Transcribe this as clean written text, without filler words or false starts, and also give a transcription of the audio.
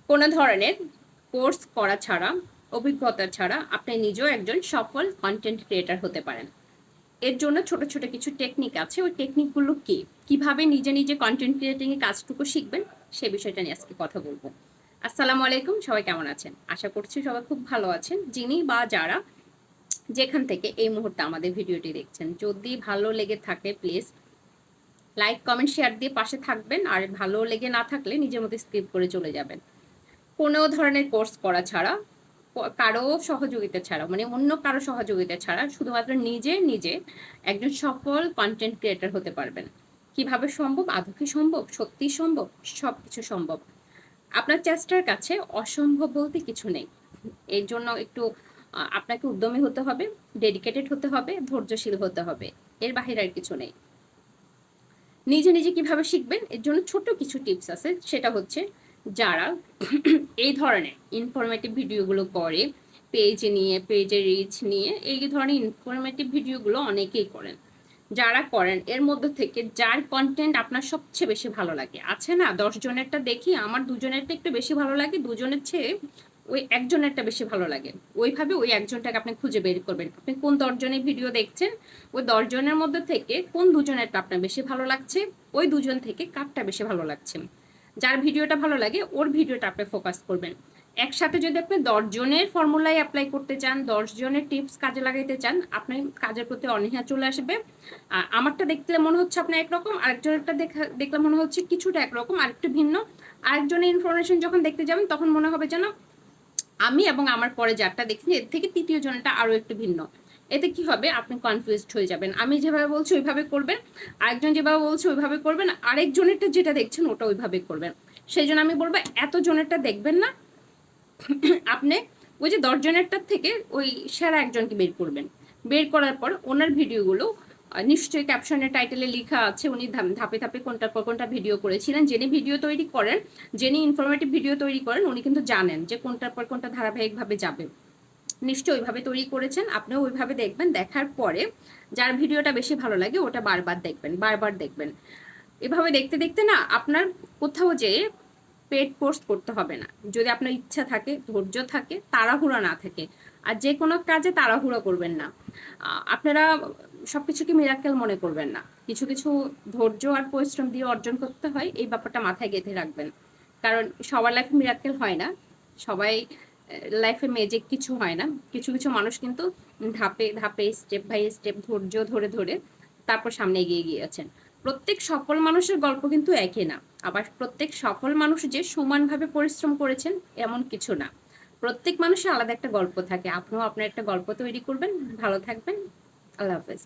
কোনো ধরনের কোর্স করা ছাড়া, অভিজ্ঞতা ছাড়া আপনি নিজেও একজন সফল কন্টেন্ট ক্রিয়েটার হতে পারেন। এর জন্য ছোট ছোট কিছু টেকনিক আছে। ওই টেকনিকগুলো কি, কিভাবে নিজে নিজে কন্টেন্ট ক্রিয়েটিং এর কাজটুকু শিখবেন, সে বিষয়টা নিয়ে আজকে কথা বলবো। আসসালামু আলাইকুম, সবাই কেমন আছেন? আশা করছি সবাই খুব ভালো আছেন। যিনি বা যারা যেখান থেকে এই মুহূর্তে আমাদের ভিডিওটি দেখছেন, যদি ভালো লেগে থাকে প্লিজ লাইক কমেন্ট শেয়ার দিয়ে পাশে থাকবেন। আর ভালো লেগে না থাকলে নিজের মতো স্কিপ করে চলে যাবেন। কোনো ধরনের কোর্স করা ছাড়া, কারো সহযোগিতা ছাড়া, মানে অন্য কারো সহযোগিতা ছাড়া শুধুমাত্র নিজে নিজে একজন সফল কন্টেন্ট ক্রিয়েটর হতে পারবেন। কিভাবে সম্ভব? আদৌ কি সম্ভব? সত্যি সম্ভব? সবকিছু সম্ভব। আপনার চেষ্টার কাছে অসম্ভব বলতে কিছু নেই। এর জন্য একটু আপনাকে উদ্যমী হতে হবে, ডেডিকেটেড হতে হবে, ধৈর্যশীল হতে হবে। এর বাহিরে আর কিছু নেই। নিজে নিজে কিভাবে শিখবেন, এর জন্য ছোট কিছু টিপস আছে। সেটা হচ্ছে, যারা এই ধরনের ইনফরমেটিভ ভিডিওগুলো করে, পেজে রিচ নিয়ে এই ধরনের ইনফরমেটিভ ভিডিওগুলো অনেকেই করেন। যারা করেন এর মধ্যে থেকে যার কন্টেন্ট আপনার সবচেয়ে বেশি ভালো লাগে, আছে না 10 জনেরটা দেখি আমার 2 জনেরটা একটু বেশি ভালো লাগে, 2 জনের চেয়ে ওই একজনেরটা বেশি ভালো লাগে, ওইভাবে ওই একজনটাকে আপনি খুঁজে বের করবেন। আপনি কোন 10 জনের ভিডিও দেখছেন, ওই 10 জনের মধ্যে থেকে কোন 2 জনেরটা আপনার বেশি ভালো লাগছে, ওই 2 জন থেকে কারটা বেশি ভালো লাগছে। যার ভিডিওটা ভালো লাগে ওর ভিডিওটা আপনি ফোকাস করবেন। একসাথে যদি আপনি 10 জনের ফর্মুলাই অ্যাপ্লাই করতে চান, 10 জনের টিপস কাজে লাগাইতে চান, আপনার কাজের প্রতি অনীহা চলে আসবে। আমারটা দেখলে মনে হচ্ছে আপনার একরকম, আরেকজনেরটা দেখলে মনে হচ্ছে কিছুটা একরকম, আরেকটু ভিন্ন। আরেকজনের ইনফরমেশন যখন দেখতে যাবেন তখন মনে হবে যেন আমি এবং আমার পরে যারটা দেখছি এর থেকে 3য় জনটা আরো একটু ভিন্ন। এতে কি হবে? আপনি কনফিউজড হয়ে যাবেন। আমি যেভাবে বলছি ওইভাবে করবেন, আরেকজন যেভাবে বলছে ওইভাবে করবেন, আরেকজনেরটা যেটা দেখছেন ওটা ওইভাবে করবেন। সেই জন্য আমি বলবো এত জনেরটা দেখবেন না, আপনি ওই যে 10 জনেরটার থেকে ওই সেরা একজনকে বের করবেন। বের করার পর ওনার ভিডিওগুলো নিশ্চয়ই ক্যাপশনের টাইটেলে লেখা আছে উনি ধাপে ধাপে কোনটার পর কোনটা ভিডিও করেছিলেন। যিনি ভিডিও তৈরি করেন, যিনি ইনফরমেটিভ ভিডিও তৈরি করেন, উনি কিন্তু জানেন যে কোনটার পর কোনটা ধারাবাহিকভাবে যাবে। নিশ্চয়ই ওইভাবে তৈরি করেছেন, আপনিও ওইভাবে দেখবেন। দেখার পরে যার ভিডিওটা বেশি ভালো লাগে ওটা বারবার দেখবেন, বারবার দেখবেন। এভাবে দেখতে দেখতে না আপনার কোথাও যেয়ে পেড কোর্স করতে হবে না। যদি আপনার ইচ্ছা থাকে, ধৈর্য থাকে, তাড়াহুড়া না থাকে। আর যে কোনো কাজে তাড়াহুড়ো করবেন না। আপনারা সবকিছুকে মিরাক্কেল মনে করবেন না। কিছু কিছু ধৈর্য আর পরিশ্রম দিয়ে অর্জন করতে হয়, এই ব্যাপারটা মাথায় গেঁথে রাখবেন। কারণ সবার লাইফে মিরাক্কেল হয় না, সবাই লাইফে ম্যাজিক কিছু হয় না। কিছু কিছু মানুষ কিন্তু ধাপে ধাপে, স্টেপ বাই স্টেপ, ধৈর্য ধরে ধরে তারপর সামনে এগিয়ে গিয়েছেন। প্রত্যেক সফল মানুষের গল্প কিন্তু একই না। আবার প্রত্যেক সফল মানুষ যে সমানভাবে পরিশ্রম করেছেন এমন কিছু না। প্রত্যেক মানুষের আলাদা একটা গল্প থাকে। আপনিও আপনার একটা গল্প তৈরি করবেন। ভালো থাকবেন। আল্লাহ হাফেজ।